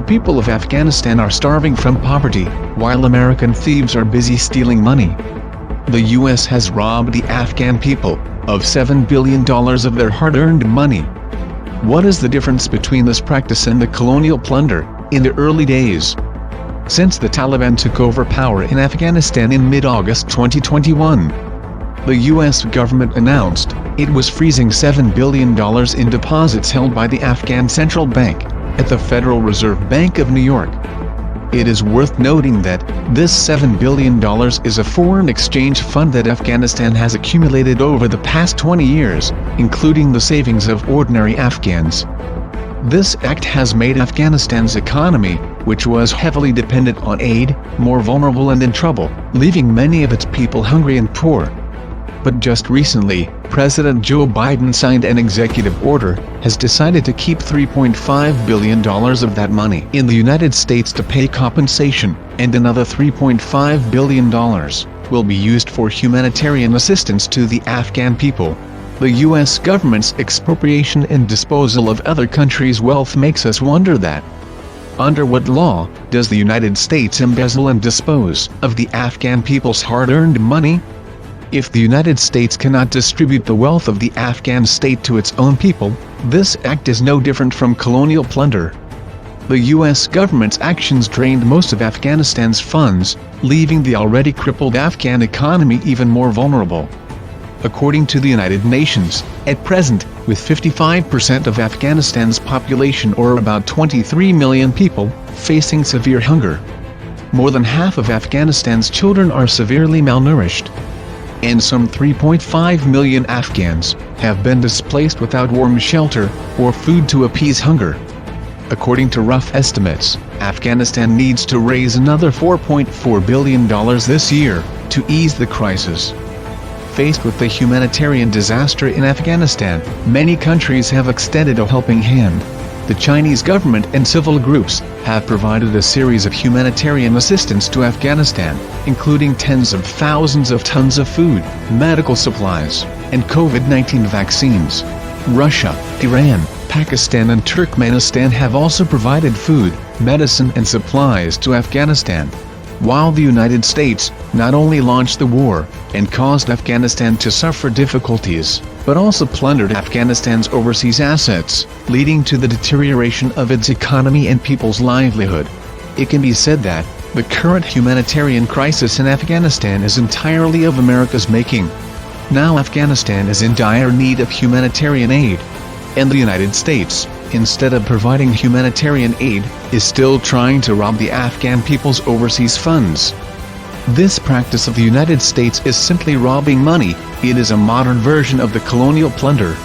people of Afghanistan are starving from poverty, while American thieves are busy stealing money. The U.S. has robbed the Afghan people of $7 billion of their hard-earned money. What is the difference between this practice and the colonial plunder in the early days? Since the Taliban took over power in Afghanistan in mid-August 2021, the U.S. government announced it was freezing $7 billion in deposits held by the Afghan Central Bank at the Federal Reserve Bank of New York. It is worth noting that this $7 billion is a foreign exchange fund that Afghanistan has accumulated over the past 20 years, including the savings of ordinary Afghans. This act has made Afghanistan's economy, which was heavily dependent on aid, more vulnerable and in trouble, leaving many of its people hungry and poor. But just recently, President Joe Biden signed an executive order, has decided to keep $3.5 billion of that money in the United States to pay compensation, and another $3.5 billion will be used for humanitarian assistance to the Afghan people. The U.S. government's expropriation and disposal of other countries' wealth makes us wonder that. Under what law does the United States embezzle and dispose of the Afghan people's hard-earned money? If the United States cannot distribute the wealth of the Afghan state to its own people, this act is no different from colonial plunder. The U.S. government's actions drained most of Afghanistan's funds, leaving the already crippled Afghan economy even more vulnerable. According to the United Nations, at present, with 55% of Afghanistan's population, or about 23 million people, facing severe hunger. More than half of Afghanistan's children are severely malnourished. And some 3.5 million Afghans have been displaced without warm shelter or food to appease hunger. According to rough estimates, Afghanistan needs to raise another $4.4 billion this year to ease the crisis. Faced with the humanitarian disaster in Afghanistan, many countries have extended a helping hand. The Chinese government and civil groups have provided a series of humanitarian assistance to Afghanistan, including tens of thousands of tons of food, medical supplies, and COVID-19 vaccines. Russia, Iran, Pakistan and Turkmenistan have also provided food, medicine and supplies to Afghanistan. While the United States not only launched the war and caused Afghanistan to suffer difficulties, but also plundered Afghanistan's overseas assets, leading to the deterioration of its economy and people's livelihood. It can be said that the current humanitarian crisis in Afghanistan is entirely of America's making. Now Afghanistan is in dire need of humanitarian aid, and the United States, instead of providing humanitarian aid, is still trying to rob the Afghan people's overseas funds. This practice of the United States is simply robbing money. It is a modern version of the colonial plunder.